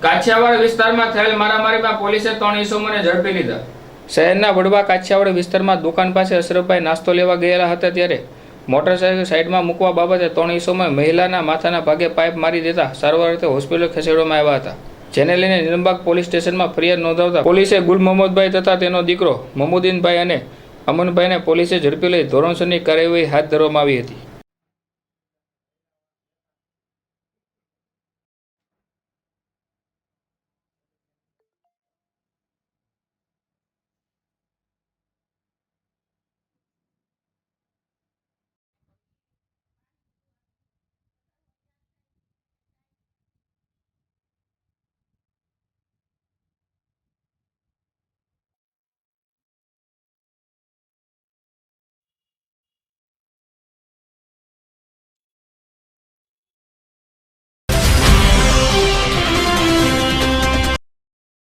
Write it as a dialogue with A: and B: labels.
A: કાછિયાવાડ વિસ્તારમાં થયેલ મારામારીમાં પોલીસે 3 ઇસમોને ઝડપી લીધા। શહેરના વડવા કાછિયાવાડ વિસ્તારમાં દુકાન પાસે અશરફભાઈ નાસ્તો લેવા ગયેલા હતા ત્યારે મોટરસાઇકલ સાઈડમાં મૂકવા બાબતે 3 ઇસમોએ મહિલાના માથાના ભાગે પાઇપ મારી દેતા સારવાર અર્થે હોસ્પિટલ ખસેડવામાં આવ્યા હતા, જેને લઈને નિલંબાગ પોલીસ સ્ટેશનમાં ફરિયાદ નોંધાવતા પોલીસે ગુલ મોહમ્મદભાઈ તથા તેનો દીકરો મમુદ્દીનભાઈ અને અમનભાઈને પોલીસે ઝડપી લઈ ધોરણસરની કાર્યવાહી હાથ ધરવામાં આવી હતી।